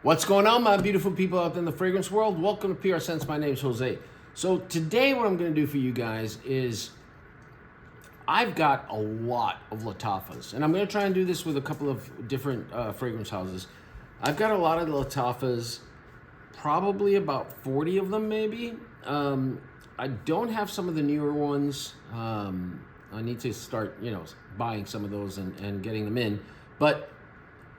What's going on, my beautiful people out there in the fragrance world? Welcome to PR Scents. My name is Jose. So today what I'm going to do for you guys is I've got a lot of Latafas, and I'm going to try and do this with a couple of different fragrance houses. I've got a lot of Latafas, probably about 40 of them maybe. I don't have some of the newer ones. I need to start, buying some of those and getting them in. But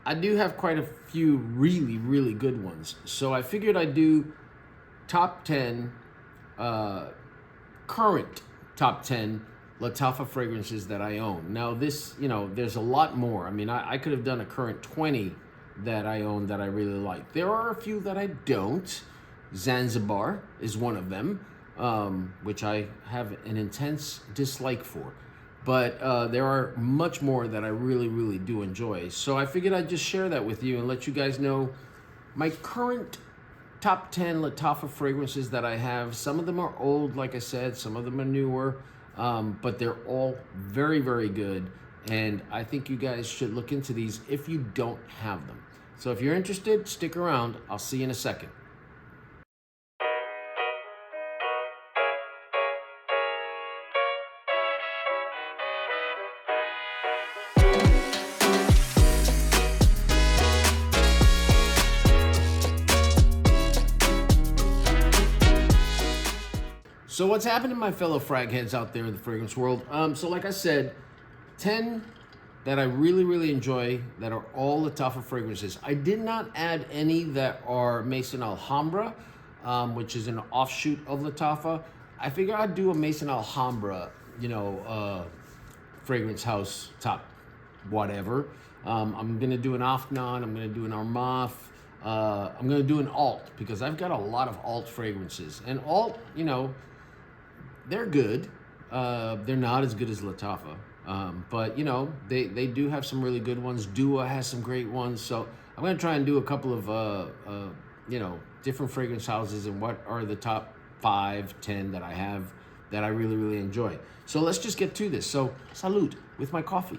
I do have quite a few really, really good ones. So I figured I'd do top 10, current top 10 Latafa fragrances that I own. Now this, there's a lot more. I mean, I could have done a current 20 that I own that I really like. There are a few that I don't. Zanzibar is one of them, which I have an intense dislike for. But there are much more that I really, really do enjoy. So I figured I'd just share that with you and let you guys know my current top 10 Latafa fragrances that I have. Some of them are old, like I said. Some of them are newer. But they're all very, very good. And I think you guys should look into these if you don't have them. So if you're interested, stick around. I'll see you in a second. So what's happening, my fellow frag heads out there in the fragrance world? So like I said, 10 that I really, really enjoy that are all Latafa fragrances. I did not add any that are Maison Alhambra, which is an offshoot of Latafa. I figured I'd do a Maison Alhambra, fragrance house top whatever. I'm gonna do an Afnan, I'm gonna do an Armaf, I'm gonna do an Oud because I've got a lot of Oud fragrances. And Oud, they're good. They're not as good as Latafa, but they do have some really good ones. Dua has some great ones. So I'm gonna try and do a couple of different fragrance houses and what are the top 5, 10 that I have that I really, really enjoy. So let's just get to this. So salud with my coffee.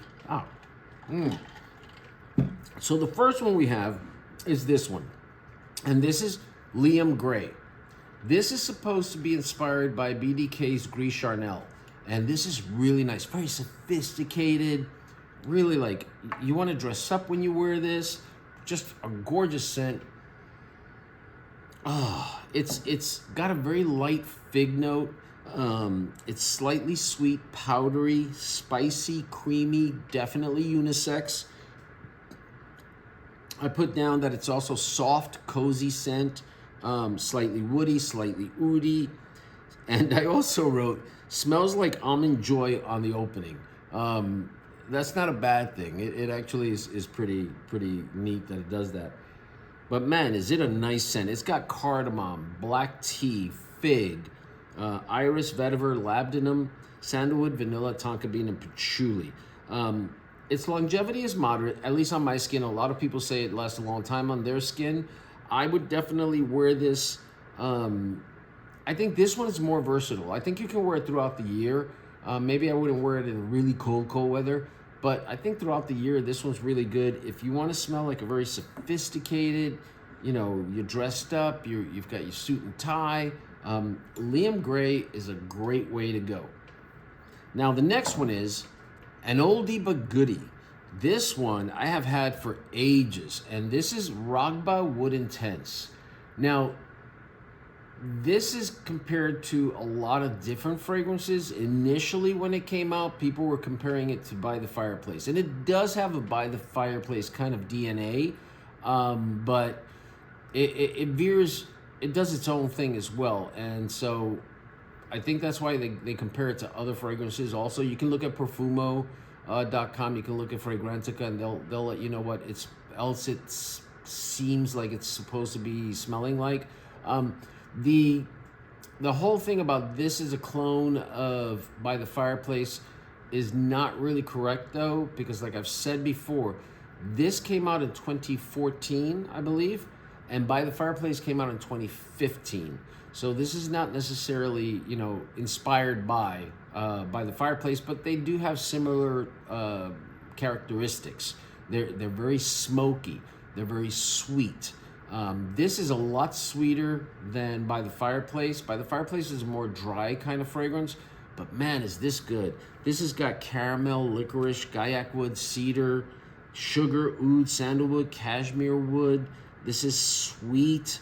So the first one we have is this one, and this is Liam Gray. This is supposed to be inspired by BDK's Gris Charnel. And this is really nice, very sophisticated, really like, you want to dress up when you wear this. Just a gorgeous scent. It's got a very light fig note. It's slightly sweet, powdery, spicy, creamy, definitely unisex. I put down that it's also soft, cozy scent. Slightly woody, slightly oudhy. And I also wrote, smells like almond joy on the opening. That's not a bad thing. It actually is pretty neat that it does that. But man, is it a nice scent. It's got cardamom, black tea, fig, iris, vetiver, labdanum, sandalwood, vanilla, tonka bean, and patchouli. Its longevity is moderate, at least on my skin. A lot of people say it lasts a long time on their skin. I would definitely wear this. I think this one is more versatile. I think you can wear it throughout the year. Maybe I wouldn't wear it in really cold weather, but I think throughout the year, this one's really good. If you want to smell like a very sophisticated, you're dressed up, you've got your suit and tie, Liam Gray is a great way to go. Now, the next one is an oldie but goodie. This one I have had for ages, and this is Raghba Oud Intense. Now, this is compared to a lot of different fragrances. Initially, when it came out, people were comparing it to By the Fireplace, and it does have a By the Fireplace kind of DNA, but it veers, it does its own thing as well, and so I think that's why they compare it to other fragrances. Also, you can look at Perfumo.com, you can look at Fragrantica, and they'll let you know what else it seems like it's supposed to be smelling like. The whole thing about this is a clone of By the Fireplace is not really correct though, because like I've said before, this came out in 2014, I believe, and By the Fireplace came out in 2015. So this is not necessarily, inspired by the Fireplace, but they do have similar characteristics. They're very smoky. They're very sweet. This is a lot sweeter than By the Fireplace. By the Fireplace is a more dry kind of fragrance, but man, is this good. This has got caramel, licorice, gaiac wood, cedar, sugar, oud, sandalwood, cashmere wood. This is sweet.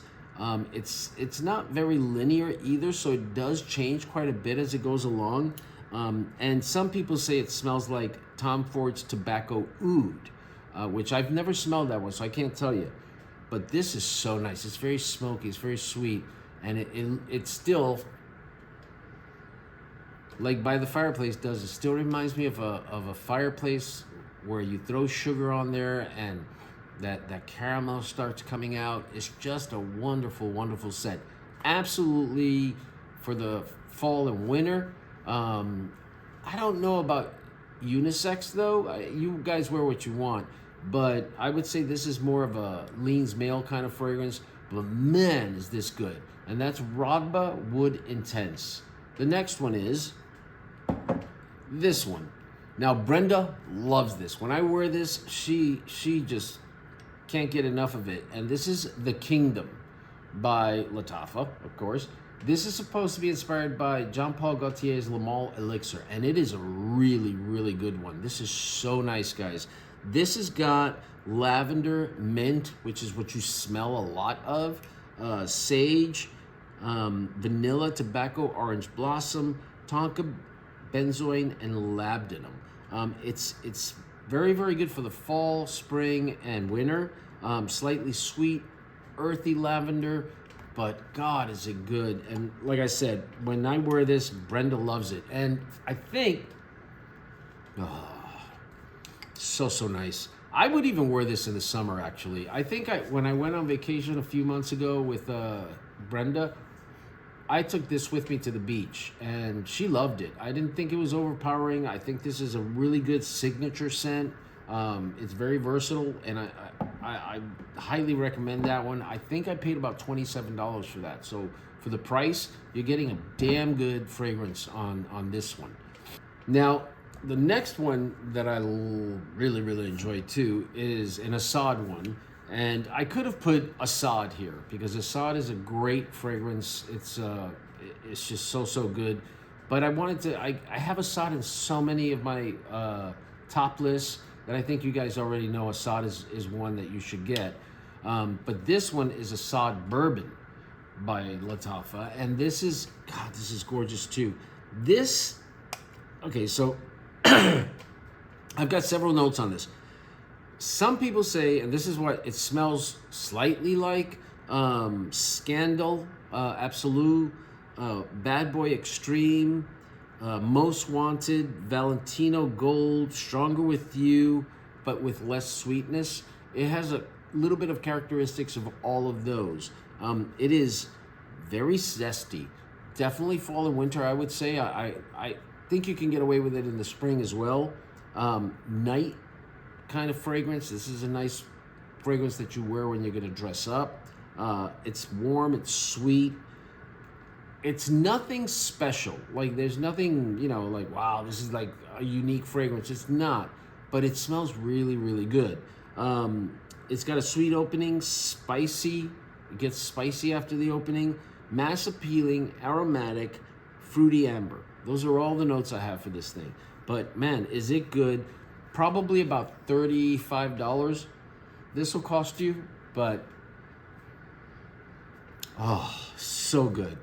It's not very linear either, so it does change quite a bit as it goes along. And some people say it smells like Tom Ford's Tobacco Oud, which I've never smelled that one, so I can't tell you. But this is so nice. It's very smoky, it's very sweet, and it's still, like By the Fireplace does, it still reminds me of a fireplace where you throw sugar on there and that caramel starts coming out. It's just a wonderful, wonderful scent. Absolutely for the fall and winter. I don't know about unisex though. You guys wear what you want, but I would say this is more of a leans male kind of fragrance. But man, is this good. And that's Raghba Wood Intense. The next one is this one. Now Brenda loves this. When I wear this, she just can't get enough of it. And this is The Kingdom by Latafa, of course. This is supposed to be inspired by Jean Paul Gaultier's Le Male Elixir, and it is a really, really good one. This is so nice, guys. This has got lavender, mint, which is what you smell a lot of, sage, vanilla, tobacco, orange blossom, tonka, benzoin, and labdanum. It's very, very good for the fall, spring, and winter. Slightly sweet, earthy lavender, but God, is it good. And like I said, when I wear this, Brenda loves it. And I think, so nice. I would even wear this in the summer, actually. I think when I went on vacation a few months ago with Brenda, I took this with me to the beach, and she loved it. I didn't think it was overpowering. I think this is a really good signature scent. It's very versatile, and I highly recommend that one. I think I paid about $27 for that. So for the price, you're getting a damn good fragrance on this one. Now, the next one that I really, really enjoy too is an Asad one. And I could have put Asad here because Asad is a great fragrance. It's just so good. But I wanted to, I have Asad in so many of my top lists that I think you guys already know Asad is one that you should get. But this one is Asad Bourbon by Latafa. And this is, God, this is gorgeous too. This, okay, so I've got several notes on this. Some people say, and this is what it smells slightly like, Scandal, Absolute, Bad Boy Extreme, Most Wanted, Valentino Gold, Stronger With You, but with less sweetness. It has a little bit of characteristics of all of those. It is very zesty. Definitely fall and winter, I would say. I think you can get away with it in the spring as well. Night kind of fragrance. This is a nice fragrance that you wear when you're going to dress up. It's warm, it's sweet. It's nothing special. Like there's nothing, you know, like, wow, this is like a unique fragrance. It's not, but it smells really, really good. It's got a sweet opening, spicy. It gets spicy after the opening. Mass appealing, aromatic, fruity amber. Those are all the notes I have for this thing. But man, is it good? Probably about $35 this will cost you, but oh, so good.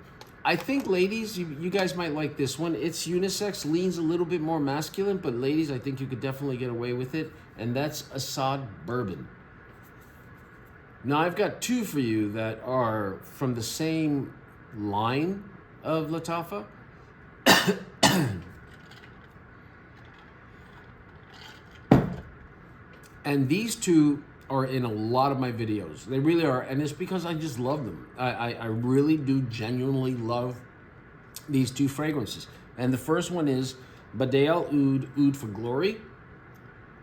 I think ladies, you guys might like this one. It's unisex, leans a little bit more masculine, but ladies, I think you could definitely get away with it. And that's Asad Bourbon. Now I've got two for you that are from the same line of Latafa. And these two are in a lot of my videos. They really are, and it's because I just love them. I really do genuinely love these two fragrances. And the first one is Bade'e Al Oud For Glory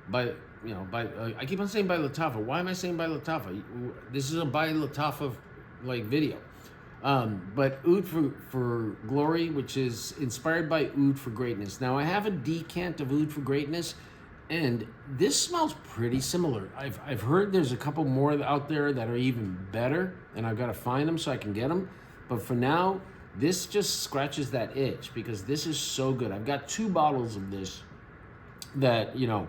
by, I keep on saying by Latafa. Why am I saying by Latafa? This is a by Latafa like video. But Oud for Glory, which is inspired by Oud for Greatness. Now I have a decant of Oud for Greatness. And this smells pretty similar. I've heard there's a couple more out there that are even better, and I've got to find them so I can get them. But for now, this just scratches that itch because this is so good. I've got 2 bottles of this that, you know,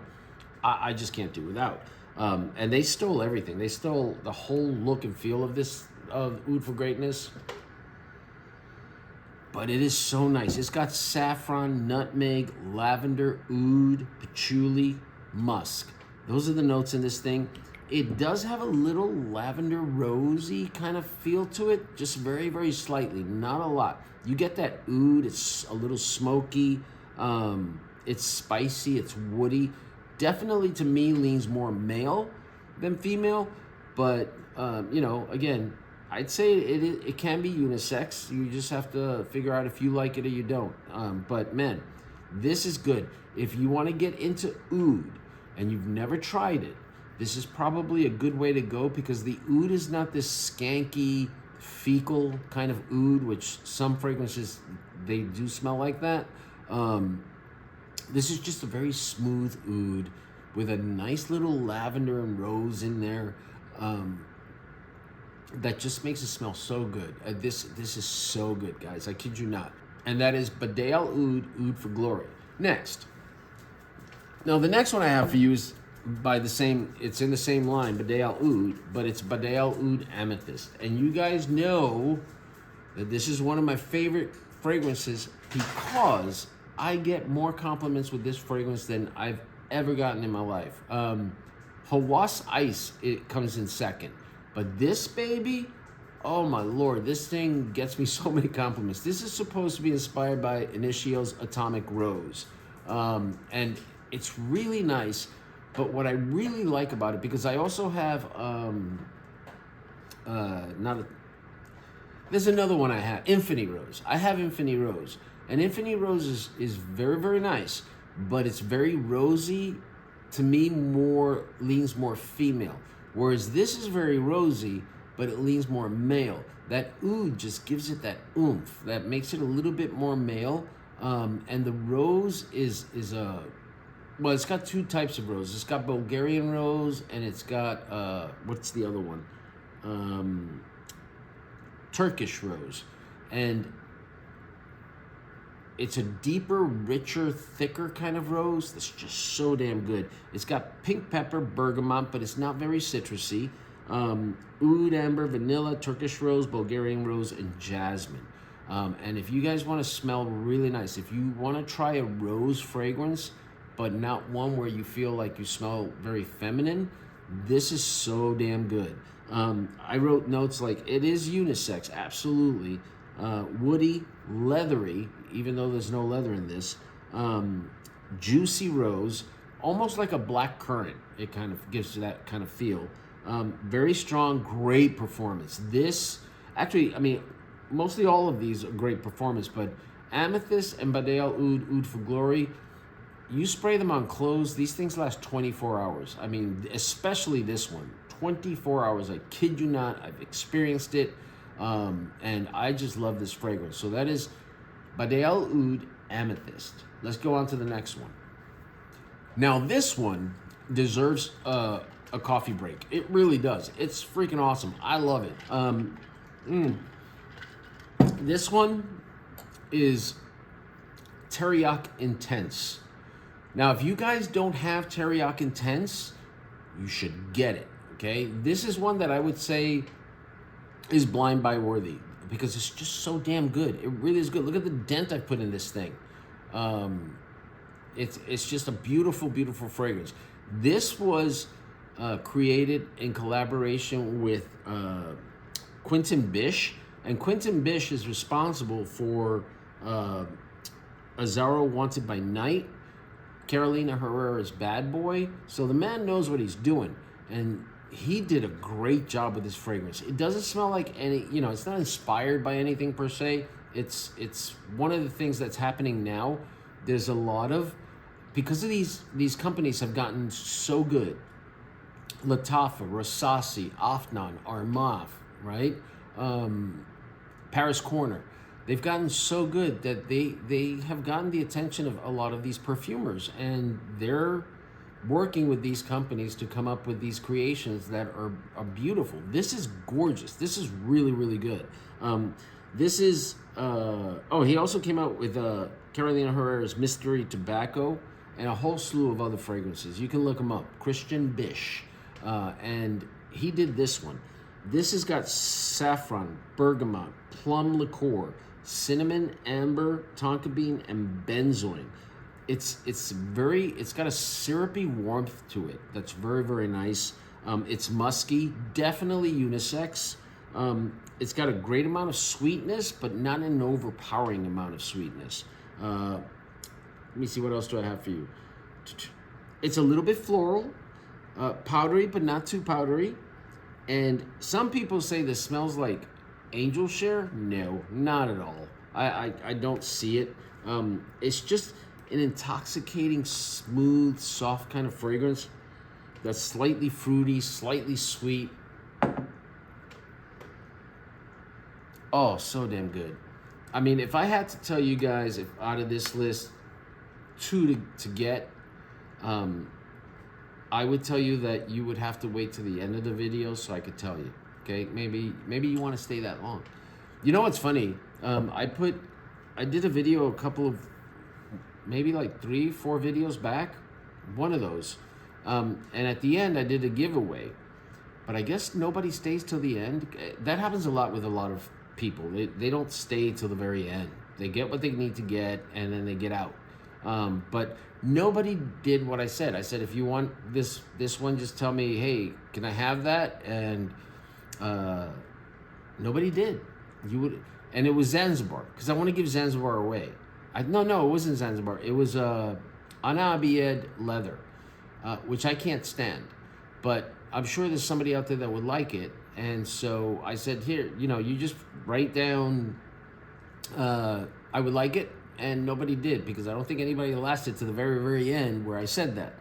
I just can't do without. And they stole everything. They stole the whole look and feel of this, of Oud for Greatness. But it is so nice. It's got saffron, nutmeg, lavender, oud, patchouli, musk. Those are the notes in this thing. It does have a little lavender rosy kind of feel to it, just very, very slightly, not a lot. You get that oud, it's a little smoky, it's spicy, it's woody. Definitely to me leans more male than female, but you know, again, I'd say it can be unisex. You just have to figure out if you like it or you don't. But man, this is good. If you want to get into oud and you've never tried it, this is probably a good way to go because the oud is not this skanky, fecal kind of oud, which some fragrances, they do smell like that. This is just a very smooth oud with a nice little lavender and rose in there. That just makes it smell so good. This is so good, guys. I kid you not. And that is Bade'e Al Oud for Glory. Next. Now, the next one I have for you is by the same, it's in the same line, Bade'e Al Oud, but it's Bade'e Al Oud Amethyst. And you guys know that this is one of my favorite fragrances because I get more compliments with this fragrance than I've ever gotten in my life. Hawas Ice, it comes in second. But this baby, oh my Lord, this thing gets me so many compliments. This is supposed to be inspired by Initio's Atomic Rose. And it's really nice. But what I really like about it, because I also have, there's another one I have, Infinity Rose. I have Infinity Rose. And Infinity Rose is very, very nice. But it's very rosy, to me, leans more female. Whereas this is very rosy, but it leans more male. That oud just gives it that oomph that makes it a little bit more male. And the rose is well, it's got 2 types of rose. It's got Bulgarian rose and it's got, what's the other one? Turkish rose. And it's a deeper, richer, thicker kind of rose that's just so damn good. It's got pink pepper, bergamot, but it's not very citrusy. Oud, amber, vanilla, Turkish rose, Bulgarian rose, and jasmine. And if you guys want to smell really nice, if you want to try a rose fragrance, but not one where you feel like you smell very feminine, this is so damn good. I wrote notes like, it is unisex, absolutely. Woody, leathery, even though there's no leather in this. Juicy rose, almost like a black currant. It kind of gives you that kind of feel. Very strong, great performance. This, actually, I mean, mostly all of these are great performance, but Amethyst and Bade'e Al Oud for Glory, you spray them on clothes, these things last 24 hours. I mean, especially this one, 24 hours. I kid you not, I've experienced it. And I just love this fragrance. So that is Bade'e Al Oud Amethyst. Let's go on to the next one. Now this one deserves a coffee break. It really does. It's freaking awesome. I love it. This one is Teriaq Intense. Now, if you guys don't have Teriaq Intense, you should get it, okay? This is one that I would say is blind buy worthy because it's just so damn good. It really is good. Look at the dent I put in this thing. It's just a beautiful, beautiful fragrance. This was created in collaboration with Quentin Bish, and Quentin Bish is responsible for Azaro Wanted by Night, Carolina Herrera's Bad Boy. So the man knows what he's doing, and he did a great job with this fragrance. It doesn't smell like any, you know, it's not inspired by anything per se. It's one of the things that's happening now. There's a lot of, because of these companies have gotten so good. Latafa, Rasasi, Afnan, Armaf, right? Paris Corner. They've gotten so good that they have gotten the attention of a lot of these perfumers, and they're working with these companies to come up with these creations that are beautiful. This is gorgeous. This is really, really good. This is, oh, he also came out with Carolina Herrera's Mystery Tobacco and a whole slew of other fragrances. You can look them up. Christian Bish. And he did this one. This has got saffron, bergamot, plum liqueur, cinnamon, amber, tonka bean, and benzoin. It's got a syrupy warmth to it that's very, very nice. It's musky, definitely unisex. It's got a great amount of sweetness, but not an overpowering amount of sweetness. Let me see, what else do I have for you? It's a little bit floral, powdery, but not too powdery. And some people say this smells like angel share. No, not at all. I don't see it. It's just an intoxicating, smooth, soft kind of fragrance that's slightly fruity, slightly sweet. Oh, so damn good. I mean, if I had to tell you guys, if out of this list, 2 to get, I would tell you that you would have to wait to the end of the video so I could tell you. Okay, maybe you want to stay that long. You know what's funny? I did a video a couple of, maybe like 3-4 videos back, one of those, and at the end I did a giveaway, but I guess nobody stays till the end. That happens a lot with a lot of people. They don't stay till the very end. They get what they need to get and then they get out. But nobody did what I said. I said, if you want this one, just tell me, hey, can I have that? And nobody did. And it was Zanzibar, because I want to give Zanzibar away. No, it wasn't Zanzibar. It was Anabied leather, which I can't stand. But I'm sure there's somebody out there that would like it. And so I said, here, you just write down, I would like it. And nobody did, because I don't think anybody lasted to the very, very end where I said that,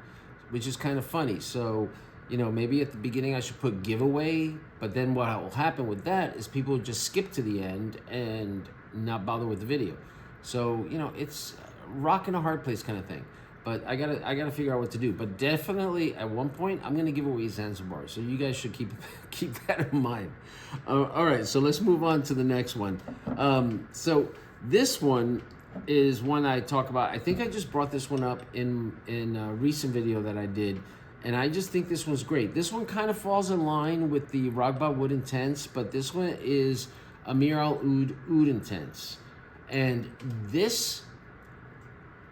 which is kind of funny. So, maybe at the beginning I should put giveaway, but then what will happen with that is people will just skip to the end and not bother with the video. So, it's a rock and a hard place kind of thing. But I gotta figure out what to do. But definitely at one point I'm gonna give away Zanzibar. So you guys should keep that in mind. All right, so let's move on to the next one. So this one is one I talk about. I think I just brought this one up in a recent video that I did, and I just think this one's great. This one kind of falls in line with the Raghba Oud Intense, but this one is Ameer Al Oud Intense, and this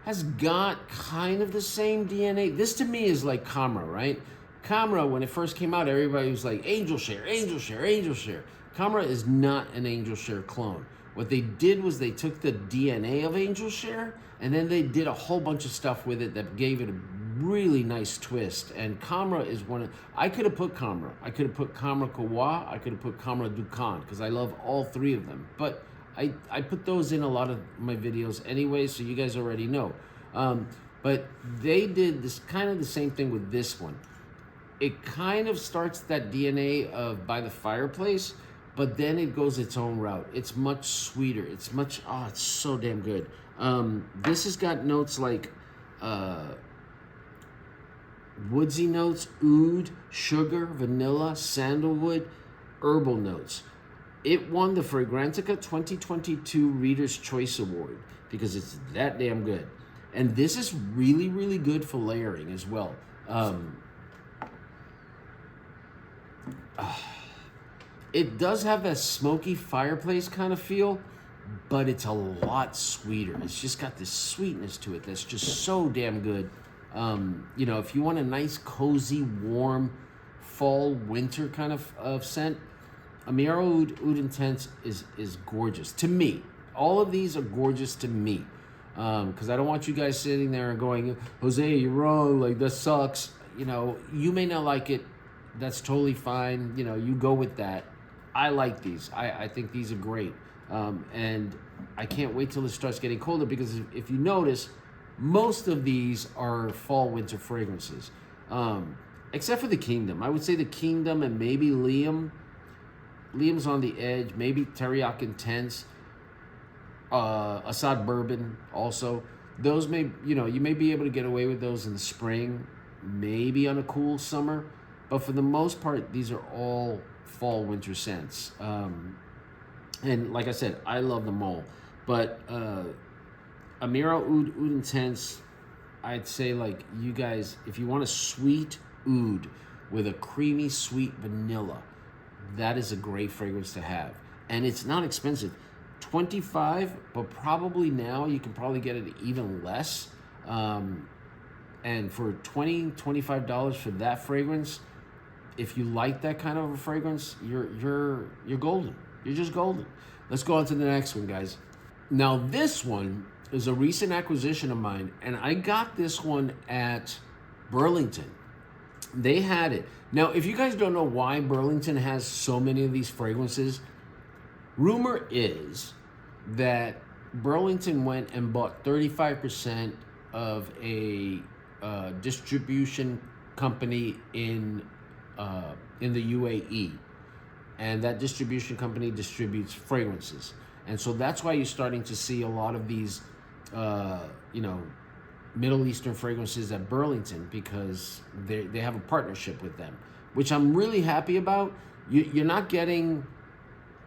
has got kind of the same DNA. This to me is like Kamra, right? Kamra, when it first came out, everybody was like, angel share, angel share, angel share. Kamra is not an angel share clone. What they did was they took the DNA of angel share and then they did a whole bunch of stuff with it that gave it a really nice twist. And Kamra is one of, I could have put Kamra. I could have put Kamra Kawa. I could have put Kamra Dukan, because I love all 3 of them. But I put those in a lot of my videos anyway, so you guys already know. But they did this kind of the same thing with this one. It kind of starts that DNA of By the Fireplace, but then it goes its own route. It's much sweeter. It's so damn good. This has got notes like woodsy notes, oud, sugar, vanilla, sandalwood, herbal notes. It won the Fragrantica 2022 Reader's Choice Award because it's that damn good. And this is really, really good for layering as well. It does have that smoky fireplace kind of feel, but it's a lot sweeter. It's just got this sweetness to it that's just so damn good. If you want a nice, cozy, warm, fall, winter kind of scent, Ameer Al Oud Intense is gorgeous to me. All of these are gorgeous to me, because I don't want you guys sitting there and going, Jose, you're wrong, like that sucks. You may not like it. That's totally fine. You go with that. I like these. I think these are great. And I can't wait till it starts getting colder, because if you notice, most of these are fall winter fragrances, except for the Kingdom. I would say the Kingdom and maybe Liam. Liam's on the edge. Maybe Teriaq Intense. Asad Bourbon also. Those may, you may be able to get away with those in the spring. maybe on a cool summer, but for the most part, these are all fall winter scents. And like I said, I love them all. But Ameer Oud Intense, I'd say, like, you guys, if you want a sweet oud with a creamy sweet vanilla, that is a great fragrance to have. And it's not expensive. 25, but probably now you can probably get it even less. And for $20-25 for that fragrance, if you like that kind of a fragrance, you're golden. You're just golden. Let's go on to the next one, guys. Now this one is a recent acquisition of mine, and I got this one at Burlington. They had it. Now, if you guys don't know why Burlington has so many of these fragrances, rumor is that Burlington went and bought 35% of a distribution company in the UAE, and that distribution company distributes fragrances, and so that's why you're starting to see a lot of these, Middle Eastern fragrances at Burlington, because they have a partnership with them, which I'm really happy about. You're not getting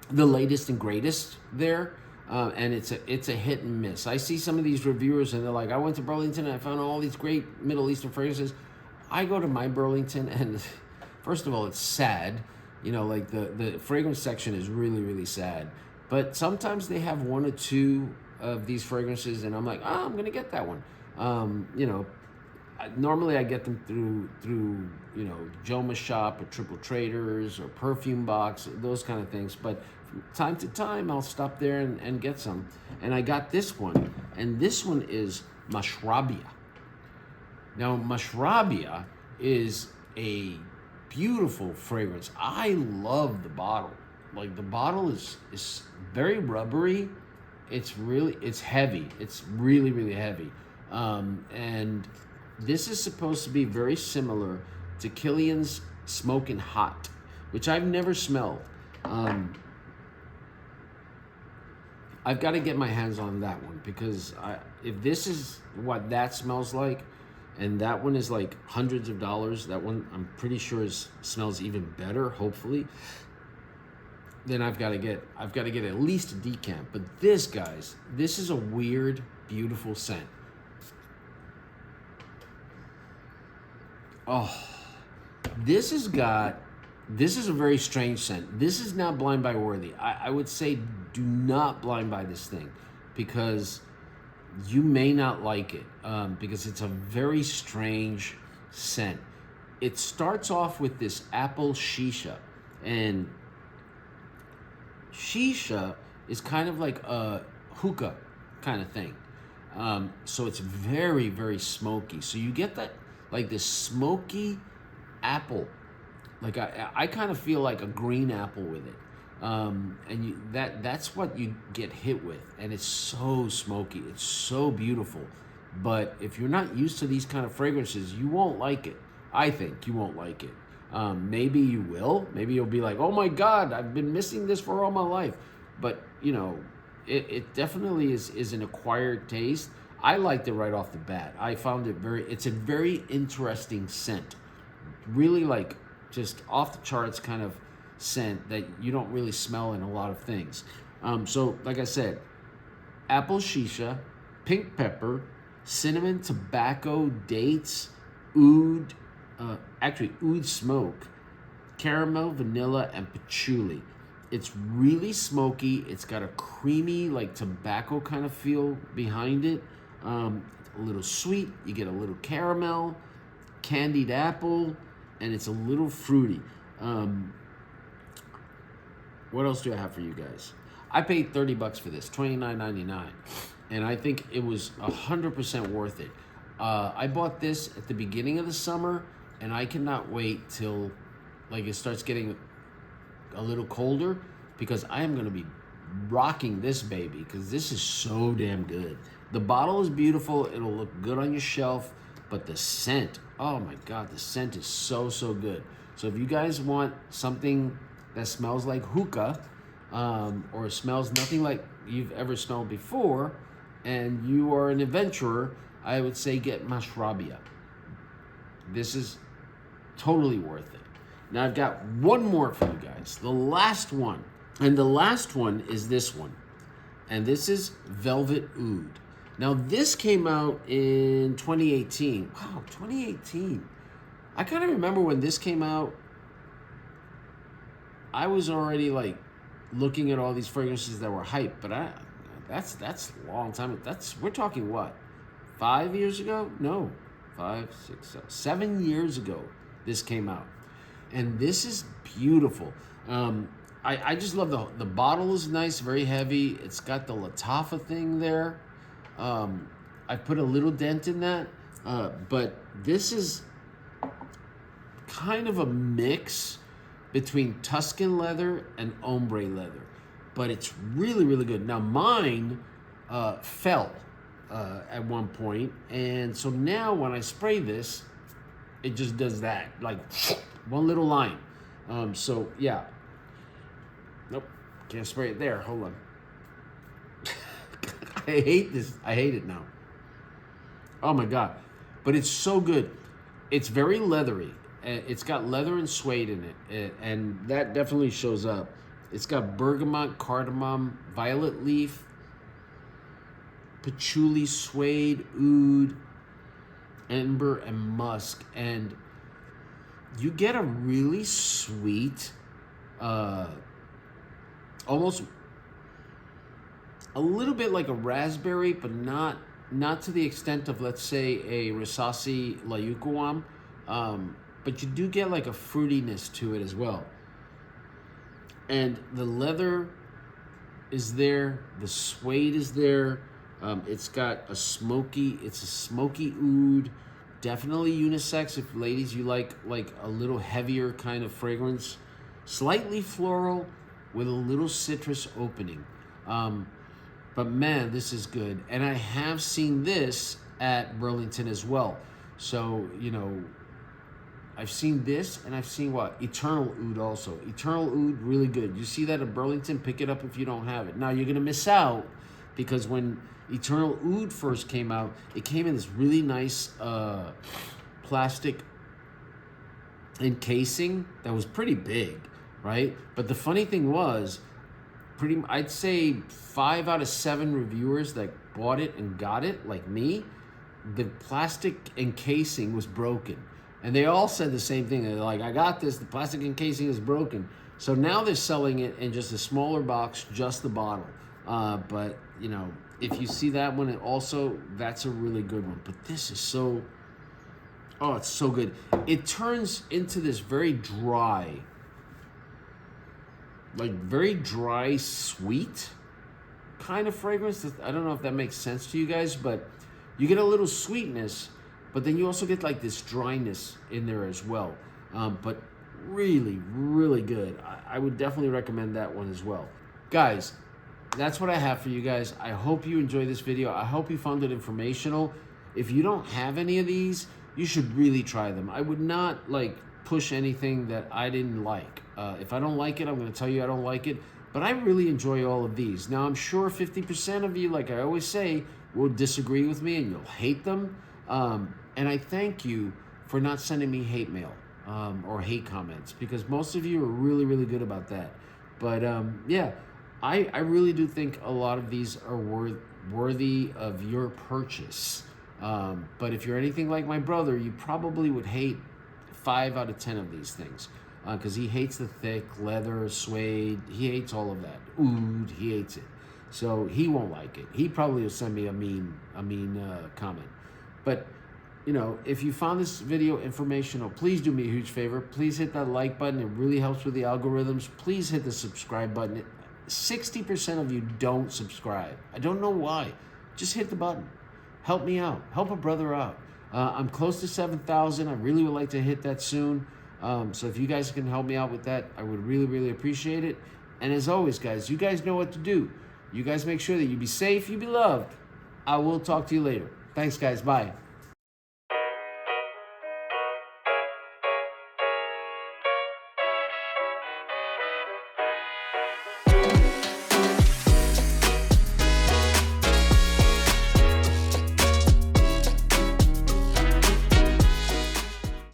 the latest and greatest there, and it's a hit and miss. I see some of these reviewers and they're like, I went to Burlington and I found all these great Middle Eastern fragrances. I go to my Burlington and first of all, it's sad. Like the fragrance section is really, really sad. But sometimes they have one or two of these fragrances and I'm like, I'm gonna get that one. Normally I get them through Joma's Shop or Triple Traders or Perfume Box, those kind of things. But from time to time, I'll stop there and get some. And I got this one, and this one is Mashrabya. Now, Mashrabya is a beautiful fragrance. I love the bottle. Like, the bottle is very rubbery. It's heavy. It's really, really heavy. And this is supposed to be very similar to Kilian's Smokin' Hot, which I've never smelled. I've got to get my hands on that one, because if this is what that smells like, and that one is like hundreds of dollars, that one I'm pretty sure smells even better, hopefully, then I've got to get at least a decant. But this, guys, this is a weird, beautiful scent. Oh, this is a very strange scent. This is not blind buy worthy. I would say do not blind buy this thing, because you may not like it, because it's a very strange scent. It starts off with this apple shisha, and shisha is kind of like a hookah kind of thing. So it's very, very smoky. So you get that, like, this smoky apple. Like I kind of feel like a green apple with it. And that's what you get hit with. And it's so smoky. It's so beautiful. But if you're not used to these kind of fragrances, you won't like it. I think you won't like it. Maybe you will. Maybe you'll be like, oh my God, I've been missing this for all my life. But, it definitely is an acquired taste. I liked it right off the bat. I found it's a very interesting scent. Really, like, just off the charts kind of scent that you don't really smell in a lot of things. So, like I said, apple shisha, pink pepper, cinnamon, tobacco, dates, oud, oud smoke, caramel, vanilla, and patchouli. It's really smoky. It's got a creamy, like, tobacco kind of feel behind it. A little sweet. You get a little caramel, candied apple, and it's a little fruity. What else do I have for you guys? I paid $30 for this, $29.99, and I think it was 100% worth it. I bought this at the beginning of the summer, and I cannot wait till, like, it starts getting a little colder, because I am going to be rocking this baby, because this is so damn good. The bottle is beautiful. It'll look good on your shelf, but the scent, oh my God, the scent is so, so good. So if you guys want something that smells like hookah, or smells nothing like you've ever smelled before, and you are an adventurer, I would say get Mashrabia. This is totally worth it. Now I've got one more for you guys. The last one. And the last one is this one. And this is Velvet Oud. Now this came out in 2018. Wow, 2018. I kind of remember when this came out, I was already like looking at all these fragrances that were hyped, but that's a long time. We're talking what? 5 years ago? No, 5, 6, 7 years ago this came out. And this is beautiful. I just love the bottle is nice, very heavy. It's got the Latafa thing there. I put a little dent in that, but this is kind of a mix between Tuscan leather and ombre leather, but it's really, really good. Now mine fell at one point, and so now when I spray this, it just does that, like one little line. So yeah, nope, can't spray it there. Hold on. I hate this. I hate it now. Oh my God, but it's so good. It's very leathery. It's got leather and suede in it, and that definitely shows up. It's got bergamot, cardamom, violet leaf, patchouli, suede, oud, amber, and musk. And you get a really sweet, almost a little bit like a raspberry, but not to the extent of, let's say, a Rasasi Layukuam. But you do get like a fruitiness to it as well. And the leather is there, the suede is there. It's got a smoky oud, definitely unisex if ladies you like a little heavier kind of fragrance, slightly floral with a little citrus opening. But man, this is good. And I have seen this at Burlington as well. So, you know, I've seen this, and I've seen what? Eternal Oud also. Eternal Oud, really good. You see that at Burlington, pick it up if you don't have it. Now, you're going to miss out because when Eternal Oud first came out, it came in this really nice plastic encasing that was pretty big, right? But the funny thing was, I'd say 5 out of 7 reviewers that bought it and got it, like me, the plastic encasing was broken. And they all said the same thing. They're like, I got this, the plastic encasing is broken. So now they're selling it in just a smaller box, just the bottle. But, you know, if you see that one, that's a really good one. But this is so, oh, it's so good. It turns into this very dry, sweet kind of fragrance. I don't know if that makes sense to you guys, but you get a little sweetness, but then you also get like this dryness in there as well. But really, really good. I would definitely recommend that one as well. Guys, that's what I have for you guys. I hope you enjoyed this video. I hope you found it informational. If you don't have any of these, you should really try them. I would not like push anything that I didn't like. If I don't like it, I'm going to tell you I don't like it. But I really enjoy all of these. Now, I'm sure 50% of you, like I always say, will disagree with me and you'll hate them. And I thank you for not sending me hate mail or hate comments, because most of you are really, really good about that. But yeah, I really do think a lot of these are worthy of your purchase. But if you're anything like my brother, you probably would hate 5 out of 10 of these things, because he hates the thick leather, suede. He hates all of that. Oud, he hates it. So he won't like it. He probably will send me a mean comment. But, you know, if you found this video informational, please do me a huge favor. Please hit that like button. It really helps with the algorithms. Please hit the subscribe button. 60% of you don't subscribe. I don't know why. Just hit the button. Help me out. Help a brother out. I'm close to 7,000. I really would like to hit that soon. So if you guys can help me out with that, I would really, really appreciate it. And as always, guys, you guys know what to do. You guys make sure that you be safe, you be loved. I will talk to you later. Thanks, guys. Bye.